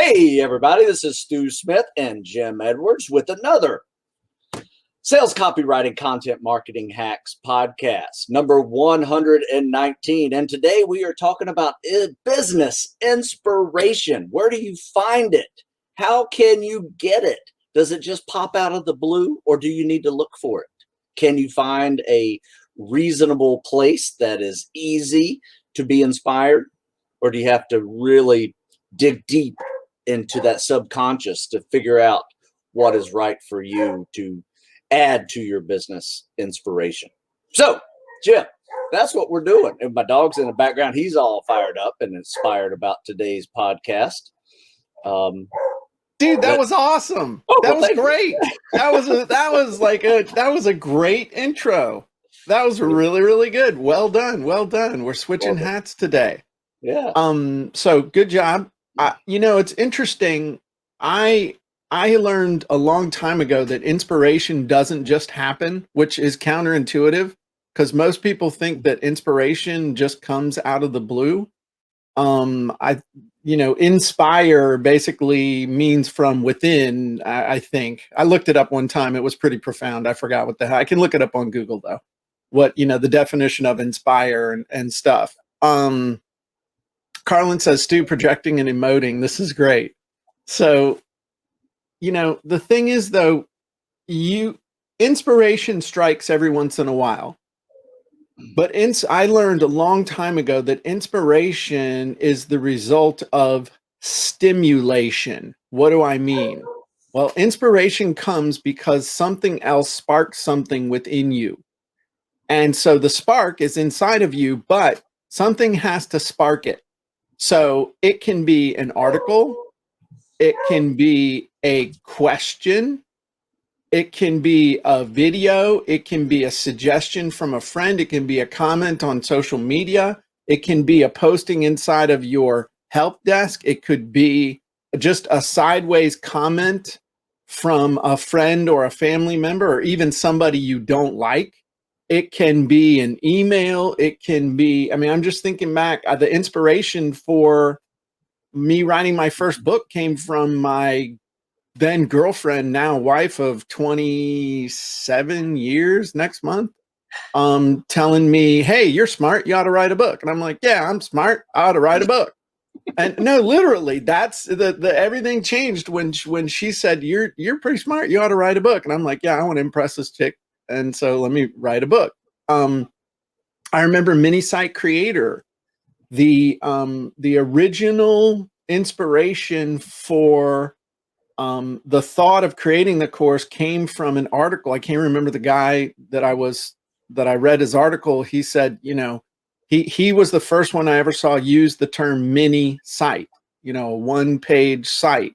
Hey, everybody, this is Stu Smith and Jim Edwards with another Sales Copywriting Content Marketing Hacks podcast, number 119. And today we are talking about business inspiration. Where do you find it? How can you get it? Does it just pop out of the blue, or do you need to look for it? Can you find a reasonable place that is easy to be inspired, or do you have to really dig deep into that subconscious to figure out what is right for you to add to your business inspiration? So, Jim, that's what we're doing. And my dog's in the background. He's all fired up and inspired about today's podcast. Dude, that was awesome. That was great. That was a great intro. That was really, really good. Well done. Well done. We're switching hats today. Yeah. So good job. It's interesting. I learned a long time ago that inspiration doesn't just happen, which is counterintuitive because most people think that inspiration just comes out of the blue. Inspire basically means from within. I think I looked it up one time. It was pretty profound. I forgot what the hell. I can look it up on Google though. What, the definition of inspire and stuff. Carlin says, Stu, projecting and emoting. This is great. So, the thing is though, inspiration strikes every once in a while. But I learned a long time ago that inspiration is the result of stimulation. What do I mean? Well, inspiration comes because something else sparks something within you. And so the spark is inside of you, but something has to spark it. So it can be an article, it can be a question, it can be a video, it can be a suggestion from a friend, it can be a comment on social media, it can be a posting inside of your help desk, it could be just a sideways comment from a friend or a family member or even somebody you don't like. It can be an email, it can be, I'm just thinking back, the inspiration for me writing my first book came from my then girlfriend, now wife of 27 years next month, telling me, hey, you're smart, you ought to write a book. And I'm like, yeah, I'm smart, I ought to write a book. And no, literally, that's the everything changed when she said, you're pretty smart, you ought to write a book. And I'm like, yeah, I want to impress this chick, and so let me write a book. I remember Mini Site Creator, the original inspiration for the thought of creating the course came from an article. I can't remember the guy that I read his article. He said, he was the first one I ever saw use the term mini site, a one-page site.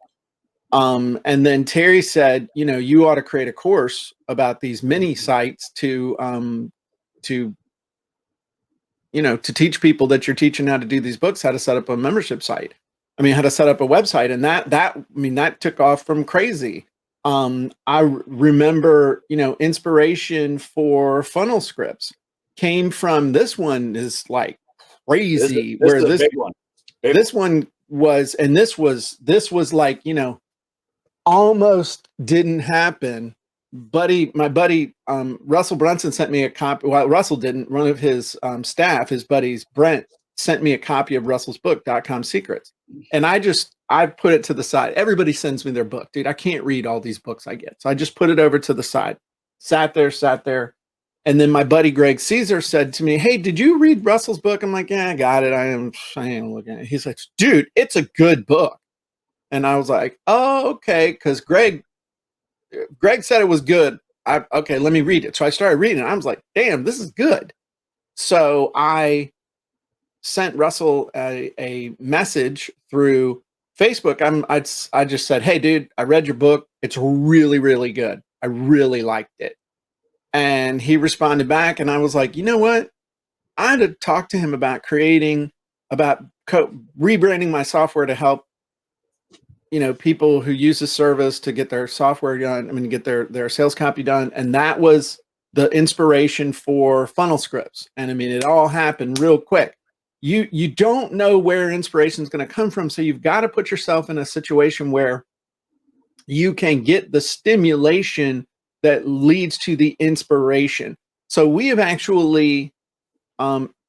And then Terry said, you ought to create a course about these mini sites to teach people that you're teaching how to do these books, how to set up a membership site. How to set up a website. And that took off from crazy. I remember, inspiration for funnel scripts came from, this one is like crazy. This one was, and this was like, almost didn't happen. My buddy, Russell Brunson sent me a copy. Well, Russell didn't. One of his staff, his buddies, Brent, sent me a copy of Russell's book, .com Secrets. And I put it to the side. Everybody sends me their book, dude. I can't read all these books I get. So I just put it over to the side, sat there. And then my buddy, Greg Caesar, said to me, hey, did you read Russell's book? I'm like, yeah, I got it. I am looking at it. He's like, dude, it's a good book. And I was like, oh, okay. Cause Greg said it was good. Okay, let me read it. So I started reading it. I was like, damn, this is good. So I sent Russell a message through Facebook. I just said, hey, dude, I read your book. It's really, really good. I really liked it. And he responded back, and I was like, you know what? I had to talk to him about rebranding my software to help, people who use the service to get their software done, get their sales copy done. And that was the inspiration for funnel scripts. And it all happened real quick. you don't know where inspiration is going to come from. So you've got to put yourself in a situation where you can get the stimulation that leads to the inspiration. So we have actually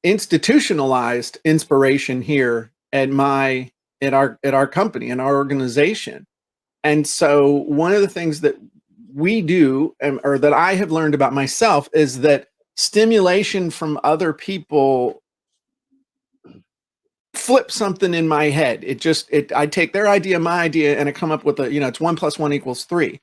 institutionalized inspiration here at our company, in our organization. And so one of the things that we do, or that I have learned about myself, is that stimulation from other people flip something in my head. I take their idea, my idea, and I come up with it's 1 + 1 = 3.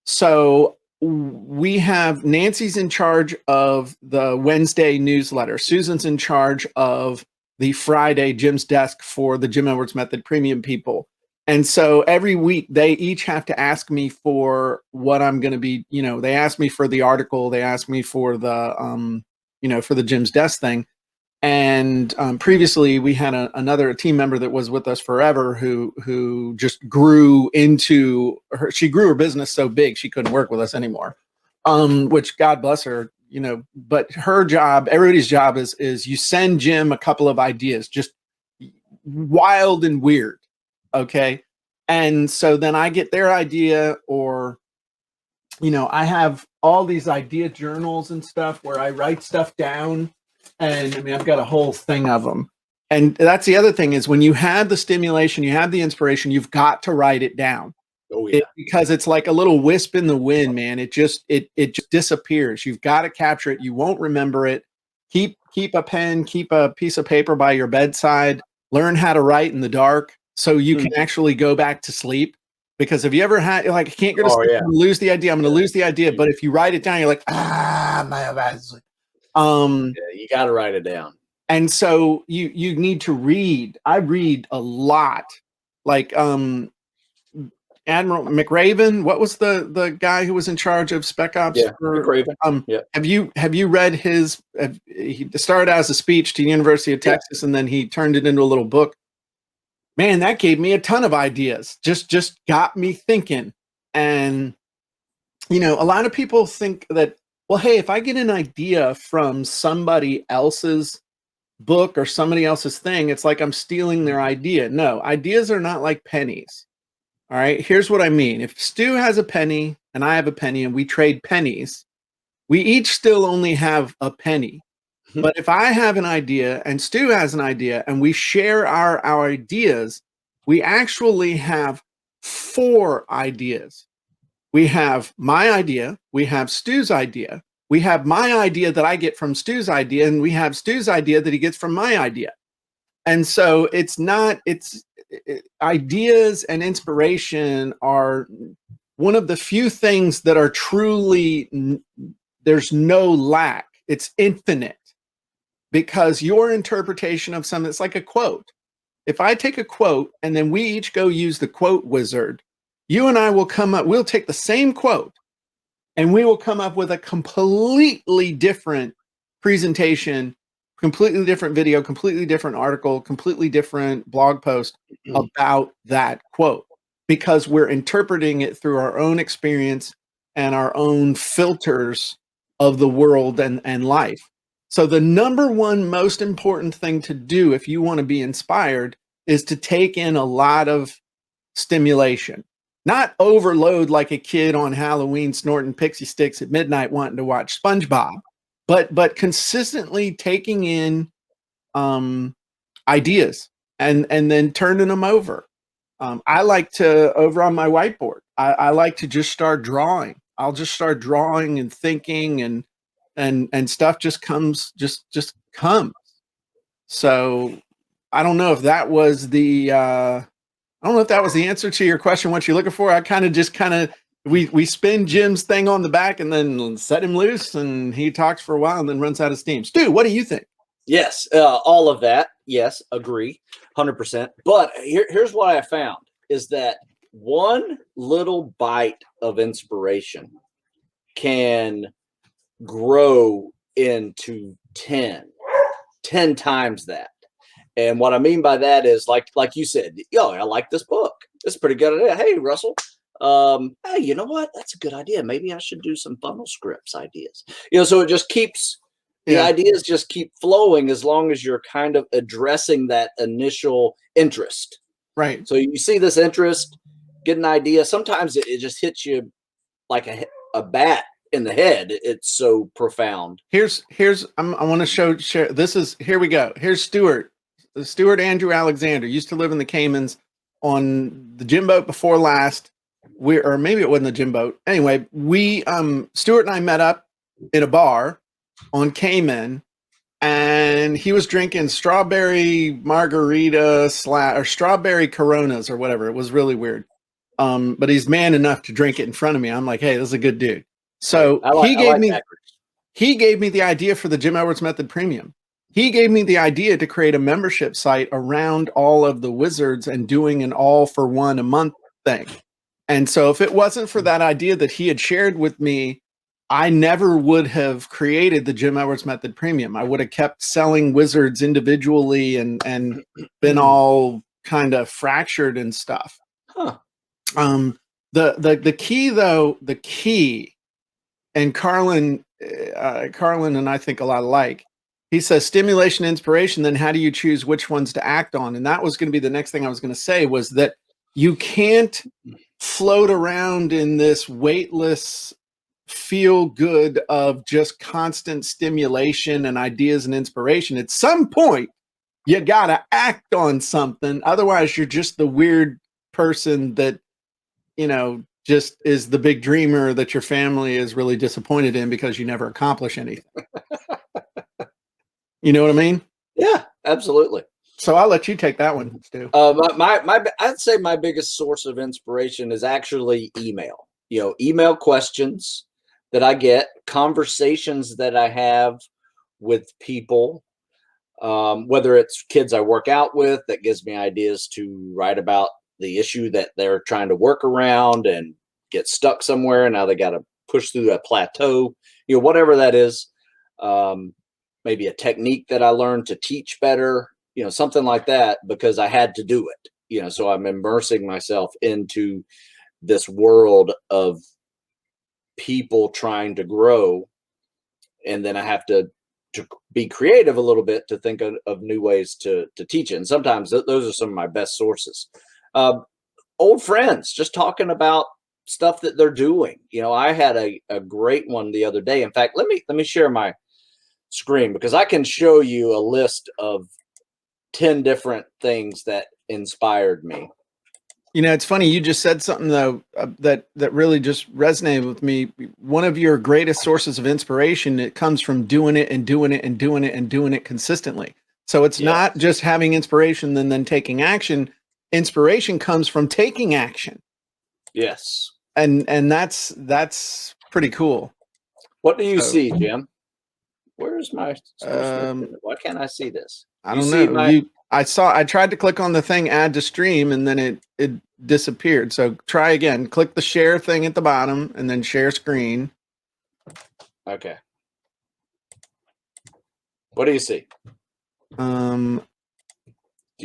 So we have Nancy's in charge of the Wednesday newsletter. Susan's in charge of the Friday Jim's Desk for the Jim Edwards Method Premium people. And so every week they each have to ask me for what I'm going to be, they ask me for the article, they ask me for the, for the Jim's Desk thing. And previously we had another team member that was with us forever who just grew into her. She grew her business so big she couldn't work with us anymore, which God bless her, but her job, everybody's job is you send Jim a couple of ideas, just wild and weird. Okay. And so then I get their idea, or, I have all these idea journals and stuff where I write stuff down. And I mean, I've got a whole thing of them. And that's the other thing, is when you have the stimulation, you have the inspiration, you've got to write it down. Oh yeah. Because it's like a little wisp in the wind, man. It just disappears. You've got to capture it. You won't remember it. Keep a pen, keep a piece of paper by your bedside. Learn how to write in the dark so you can actually go back to sleep. Because have you ever had, like, I can't go to sleep, yeah. I'm gonna lose the idea. I'm going to lose the idea. But if you write it down, you're like, my bad. You got to write it down. And so you need to read. I read a lot. Like Admiral McRaven, what was the guy who was in charge of Spec Ops? Yeah, McRaven. Yeah. Have you read his? He started as a speech to the University of Texas, and then he turned it into a little book. Man, that gave me a ton of ideas. Just got me thinking. And a lot of people think that, well, hey, if I get an idea from somebody else's book or somebody else's thing, it's like I'm stealing their idea. No, ideas are not like pennies. All right, here's what I mean. If Stu has a penny and I have a penny and we trade pennies, we each still only have a penny. But if I have an idea and Stu has an idea and we share our ideas, we actually have 4 ideas. We have my idea, we have Stu's idea, we have my idea that I get from Stu's idea, and we have Stu's idea that he gets from my idea. And so ideas and inspiration are one of the few things that are truly, there's no lack. It's infinite, because your interpretation of something, it's like a quote. If I take a quote and then we each go use the quote wizard, you and I will we'll take the same quote and we will come up with a completely different presentation, completely different video, completely different article, completely different blog post about that quote, because we're interpreting it through our own experience and our own filters of the world and life. So the number one most important thing to do if you want to be inspired is to take in a lot of stimulation. Not overload like a kid on Halloween snorting pixie sticks at midnight wanting to watch SpongeBob, but consistently taking in ideas and then turning them over. I like to, over on my whiteboard, I like to just start drawing. I'll just start drawing and thinking, and stuff just comes, just comes. So I don't know if that was the answer to your question, what you're looking for. I we spin Jim's thing on the back and then set him loose, and he talks for a while and then runs out of steam. Stu, what do you think? Yes, all of that. Yes, agree, 100%. But here's what I found is that one little bite of inspiration can grow into 10 times that. And what I mean by that is, like you said, I like this book. It's a pretty good idea. Hey, Russell, hey, you know what? That's a good idea. Maybe I should do some funnel scripts ideas. So it just keeps The Yeah. ideas just keep flowing as long as you're kind of addressing that initial interest. Right. So you see this interest, get an idea. Sometimes it just hits you like a bat in the head. It's so profound. I want to share. This is, here we go. Here's Stuart. Stuart Andrew Alexander used to live in the Caymans on the gym boat before last. Or maybe it wasn't the gym boat. Anyway, Stuart and I met up in a bar on Cayman, and he was drinking strawberry margarita or strawberry Coronas or whatever. It was really weird. But he's man enough to drink it in front of me. I'm like, hey, this is a good dude. So I like Packers. he gave me the idea for the Jim Edwards Method Premium. He gave me the idea to create a membership site around all of the wizards and doing an all for one a month thing. And so if it wasn't for that idea that he had shared with me, I never would have created the Jim Edwards Method Premium. I would have kept selling wizards individually and been all kind of fractured and stuff. Huh. The key, and Carlin and I think a lot alike. He says stimulation, inspiration, then how do you choose which ones to act on? And that was going to be the next thing I was going to say, was that you can't float around in this weightless feel good of just constant stimulation and ideas and inspiration. At some point, you got to act on something. Otherwise, you're just the weird person that, just is the big dreamer that your family is really disappointed in because you never accomplish anything. You know what I mean? Yeah, absolutely. So I'll let you take that one, Stu. I'd say my biggest source of inspiration is actually email. Email questions that I get, conversations that I have with people, whether it's kids I work out with, that gives me ideas to write about the issue that they're trying to work around and get stuck somewhere. Now they got to push through a plateau, whatever that is. Maybe a technique that I learned to teach better, something like that, because I had to do it, so I'm immersing myself into this world of people trying to grow. And then I have to be creative a little bit to think of new ways to teach it. And sometimes those are some of my best sources. Old friends, just talking about stuff that they're doing. I had a great one the other day. In fact, let me share my screen, because I can show you a list of 10 different things that inspired me. It's funny. You just said something though that really just resonated with me. One of your greatest sources of inspiration, it comes from doing it and doing it and doing it and doing it consistently. So it's not just having inspiration and then taking action. Inspiration comes from taking action. Yes. And that's pretty cool. What do you see, Jim? Where's my why can't I see this? I don't know. I tried to click on the thing, add to stream, and then it disappeared. So try again. Click the share thing at the bottom and then share screen. Okay. What do you see? I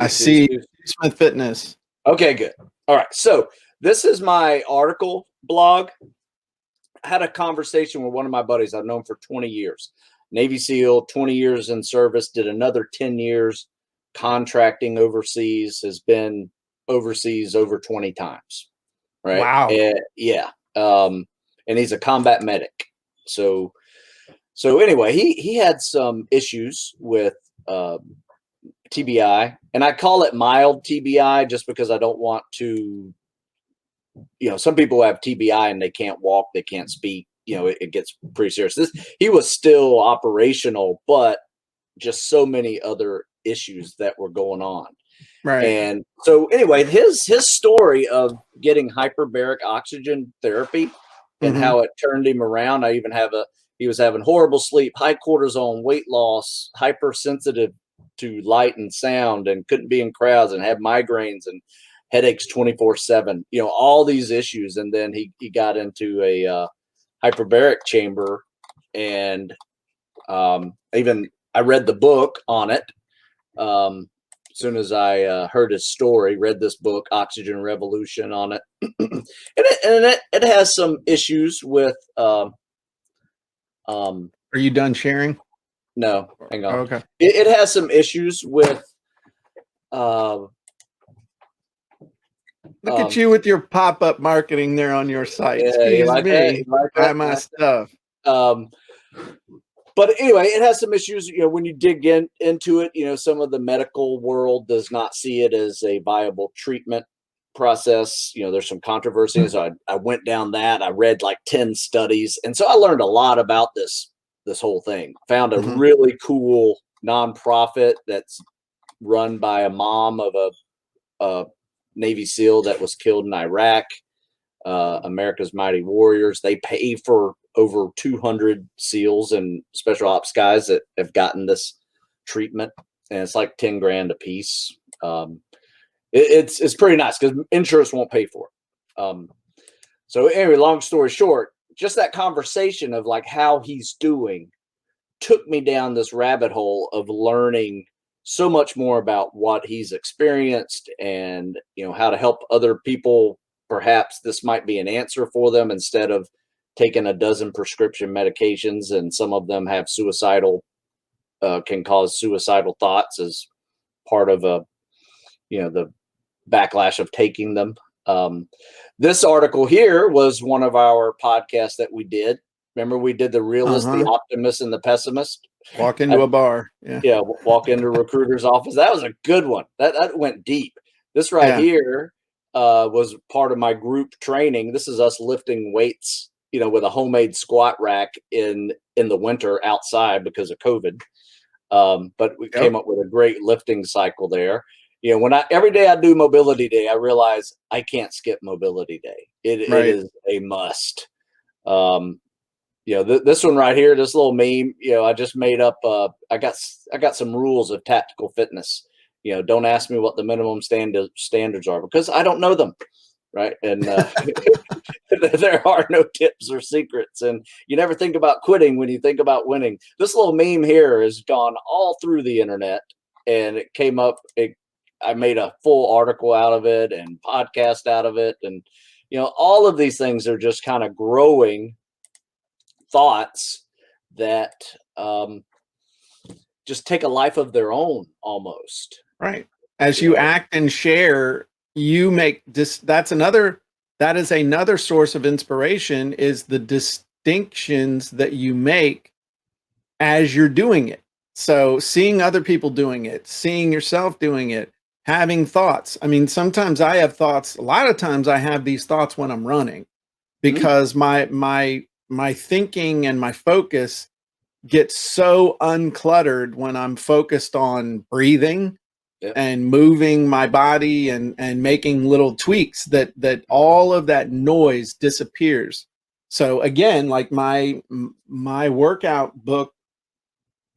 see Smith Fitness. Okay, good. All right. So this is my article blog. I had a conversation with one of my buddies I've known for 20 years. Navy SEAL, 20 years in service, did another 10 years contracting overseas, has been overseas over 20 times. Right. Wow. Yeah. And he's a combat medic. So anyway, he had some issues with TBI, and I call it mild TBI just because I don't want to, some people have TBI and they can't walk, they can't speak, it gets pretty serious. He was still operational, but just so many other issues that were going on. Right. And so anyway, his story of getting hyperbaric oxygen therapy and how it turned him around. I even have he was having horrible sleep, high cortisol, weight loss, hypersensitive to light and sound, and couldn't be in crowds, and had migraines and headaches 24/7, all these issues. And then he got into a hyperbaric chamber, and even I read the book on it. As soon as I heard his story, read this book, Oxygen Revolution, on it. and it has some issues with. Are you done sharing? No, hang on. Okay. It has some issues with. Uh, Look at you with your pop-up marketing there on your site. Yeah, you Excuse like that? You me. like Buy that? my stuff. Um, but anyway, it has some issues. When you dig into it, some of the medical world does not see it as a viable treatment process. There's some controversy. So I went down that. I read like 10 studies, and so I learned a lot about this whole thing. Found a really cool nonprofit that's run by a mom of a Navy SEAL that was killed in Iraq. America's Mighty Warriors. They pay for over 200 SEALs and special ops guys that have gotten this treatment, and it's like 10 grand a piece. It's pretty nice because insurance won't pay for it. So anyway, long story short, just that conversation of like how he's doing took me down this rabbit hole of learning so much more about what he's experienced and how to help other people. Perhaps this might be an answer for them instead of taking a dozen prescription medications, and some of them have can cause suicidal thoughts as part of the backlash of taking them. This article here was one of our podcasts that we did. Remember, we did the realist, the optimist, and the pessimist. Walk into a bar. Yeah, walk into a recruiter's office. That was a good one. That went deep. This right here was part of my group training. This is us lifting weights, with a homemade squat rack in the winter outside because of COVID. But we came up with a great lifting cycle there. Every day I do mobility day, I realize I can't skip mobility day. It is a must. This one right here, this little meme, I just made up. I got some rules of tactical fitness. Don't ask me what the minimum standards are because I don't know them. Right. And there are no tips or secrets. And you never think about quitting when you think about winning. This little meme here has gone all through the internet, and it came up. I made a full article out of it and podcast out of it. And, all of these things are just kind of growing thoughts that just take a life of their own almost. Right. As you act and share, you make this. That is another source of inspiration, is the distinctions that you make as you're doing it. So seeing other people doing it, seeing yourself doing it, having thoughts. I mean, sometimes I have thoughts. A lot of times I have these thoughts when I'm running because my thinking and my focus gets so uncluttered when I'm focused on breathing and moving my body and making little tweaks that all of that noise disappears. So again, like my workout book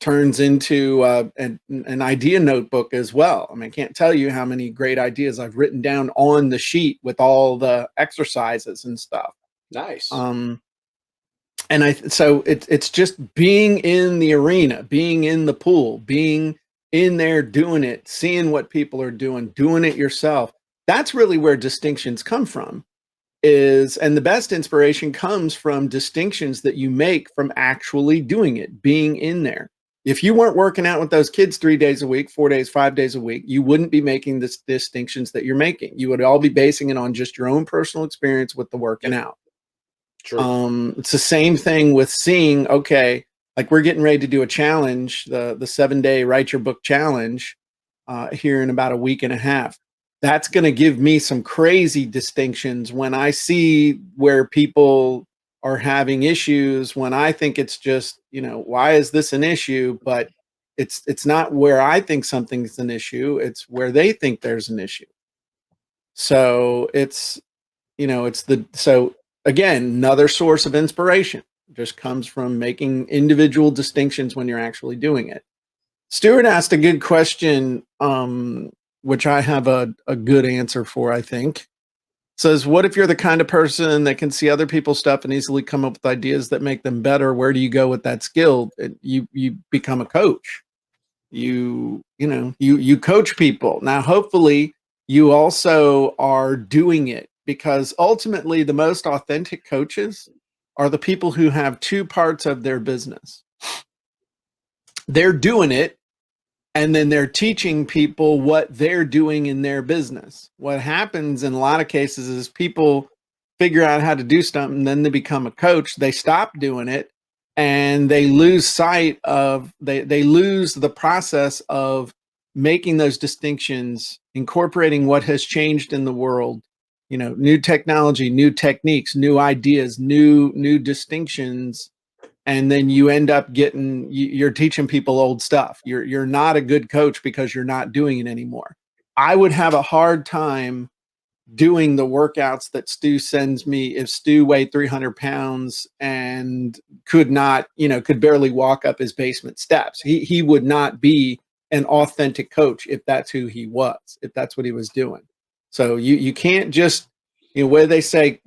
turns into an idea notebook as well. I mean, I can't tell you how many great ideas I've written down on the sheet with all the exercises and stuff. Nice. So it's just being in the arena, being in the pool, being in there doing it, seeing what people are doing it yourself. That's really where distinctions come from. And the best inspiration comes from distinctions that you make from actually doing it, being in there. If you weren't working out with those kids 3 days a week, 4 days, 5 days a week, you wouldn't be making the distinctions that you're making. You would all be basing it on just your own personal experience with the working out. True. It's the same thing with seeing, okay, like we're getting ready to do a challenge, the 7-day write your book challenge here in about a week and a half. That's going to give me some crazy distinctions when I see where people are having issues, when I think it's just, why is this an issue? But it's not where I think something's an issue. It's where they think there's an issue. So so again, another source of inspiration just comes from making individual distinctions when you're actually doing it. Stuart asked a good question, which I have a good answer for, I think. Says, what if you're the kind of person that can see other people's stuff and easily come up with ideas that make them better? Where do you go with that skill? You become a coach. You coach people. Now, hopefully you also are doing it, because ultimately the most authentic coaches are the people who have two parts of their business. they're doing it, and then they're teaching people what they're doing in their business. What happens in a lot of cases is people figure out how to do something, then they become a coach, they stop doing it, and they lose sight of, they lose the process of making those distinctions, incorporating what has changed in the world, new technology, new techniques, new ideas, new distinctions. And then you end up you're teaching people old stuff. You're not a good coach because you're not doing it anymore. I would have a hard time doing the workouts that Stu sends me if Stu weighed 300 pounds and could barely walk up his basement steps. He would not be an authentic coach if that's who he was, if that's what he was doing. So you can't just, where they say,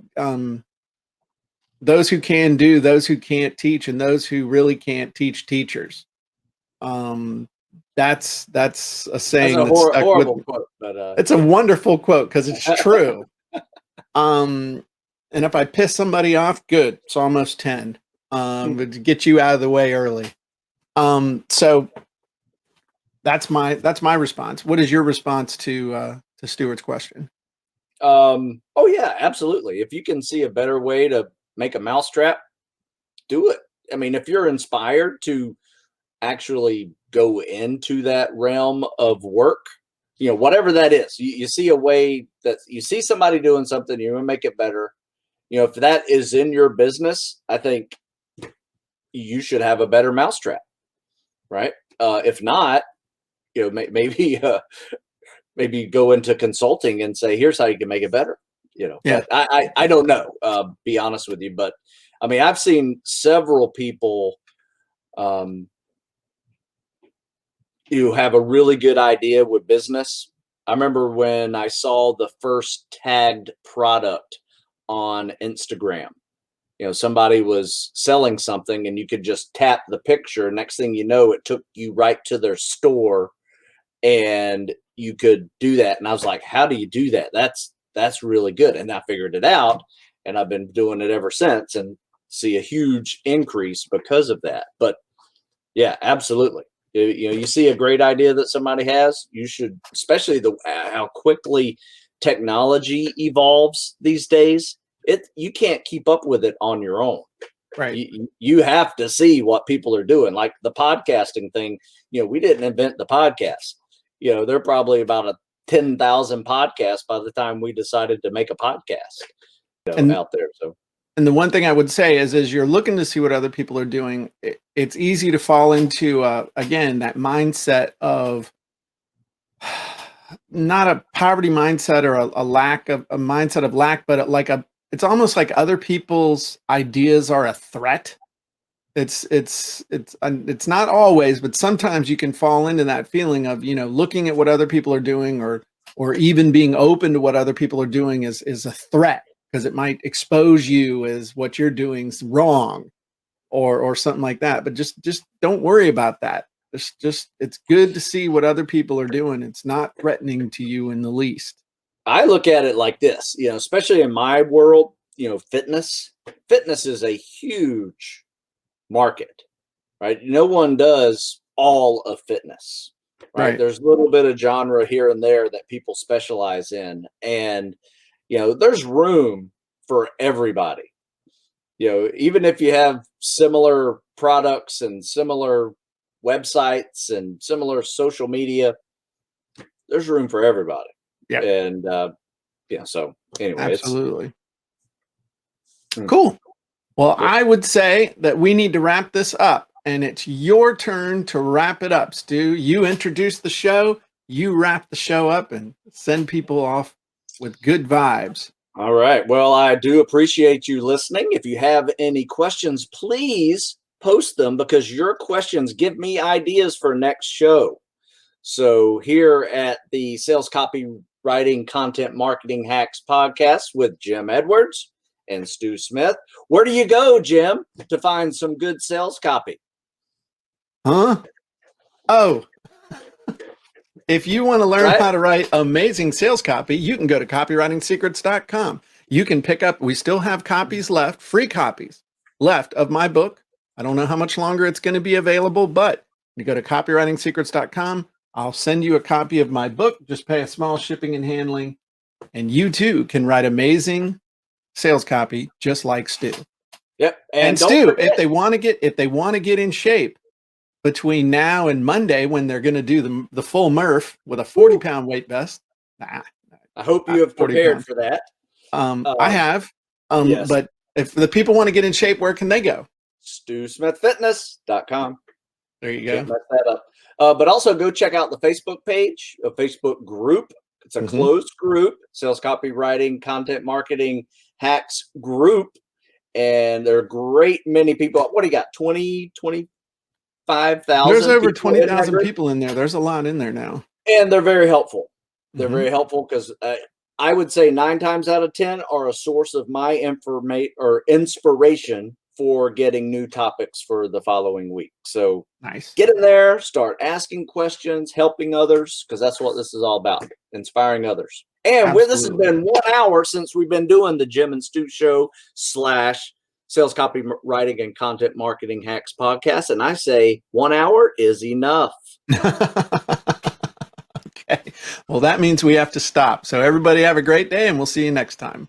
those who can do, those who can't teach, and those who really can't teach teachers. That's a saying That's a that's stuck horrible with, quote, but it's a wonderful quote because it's true. And if I piss somebody off, good. It's almost 10. But to get you out of the way early. So that's my response. What is your response to Stuart's question? Oh yeah, absolutely. If you can see a better way to make a mousetrap, do it. I mean, if you're inspired to actually go into that realm of work, whatever that is, you see a way that you see somebody doing something, you want to make it better. If that is in your business, I think you should have a better mousetrap, right? If not, maybe maybe go into consulting and say, here's how you can make it better. Yeah. But I don't know, be honest with you. But I mean, I've seen several people who have a really good idea with business. I remember when I saw the first tagged product on Instagram. Somebody was selling something and you could just tap the picture. Next thing you know, it took you right to their store and you could do that. And I was like, how do you do that? That's really good. And I figured it out and I've been doing it ever since and see a huge increase because of that. But yeah, absolutely. You see a great idea that somebody has, you should, especially how quickly technology evolves these days. You can't keep up with it on your own. Right. You have to see what people are doing, like the podcasting thing. We didn't invent the podcast. There are probably about 10,000 podcasts by the time we decided to make a podcast out there. So, and the one thing I would say is, as you're looking to see what other people are doing, it's easy to fall into, again, that mindset of not a poverty mindset or a mindset of lack, but it's almost like other people's ideas are a threat. It's not always, but sometimes you can fall into that feeling of, looking at what other people are doing or even being open to what other people are doing is a threat, because it might expose you as what you're doing is wrong or something like that. But just don't worry about that. Just it's good to see what other people are doing. It's not threatening to you in the least. I look at it like this, especially in my world, fitness is a huge market, right? No one does all of fitness, right? There's a little bit of genre here and there that people specialize in, and there's room for everybody. Even if you have similar products and similar websites and similar social media, there's room for everybody. Yeah. And so anyway, absolutely. Cool. Well, yeah. I would say that we need to wrap this up, and it's your turn to wrap it up, Stu. You introduce the show, you wrap the show up, and send people off with good vibes. All right. Well, I do appreciate you listening. If you have any questions, please post them, because your questions give me ideas for next show. So here at the Sales Copywriting Content Marketing Hacks podcast with Jim Edwards and Stu Smith, where do you go, Jim, to find some good sales copy? Huh? Oh, if you want to learn how to write amazing sales copy, you can go to copywritingsecrets.com. You can pick up, we still have copies left, free copies left of my book. I don't know how much longer it's going to be available, but You go to copywritingsecrets.com. I'll send you a copy of my book. Just pay a small shipping and handling, and you too can write amazing sales copy just like Stu. Yep. And don't Stu, forget, if they want to get in shape between now and Monday when they're going to do the full Murph with a 40-pound weight vest. I hope you have prepared for that. I have. Yes. But if the people want to get in shape, where can they go? StuSmithFitness.com. There you go. Can't mess that up. But also go check out the Facebook page, a Facebook group. It's a closed group, sales copywriting, content marketing hacks group. And there are great many people. What do you got? 25,000? There's over 20,000 people in there. There's a lot in there now. And they're very helpful. They're very helpful because I would say 9 times out of 10 are a source of my inspiration for getting new topics for the following week. So nice. Get in there, start asking questions, helping others, because that's what this is all about, inspiring others. And this has been 1 hour since we've been doing the Jim and Stu Show / Sales Copywriting and Content Marketing Hacks podcast. And I say 1 hour is enough. Okay. Well, that means we have to stop. So everybody have a great day, and we'll see you next time.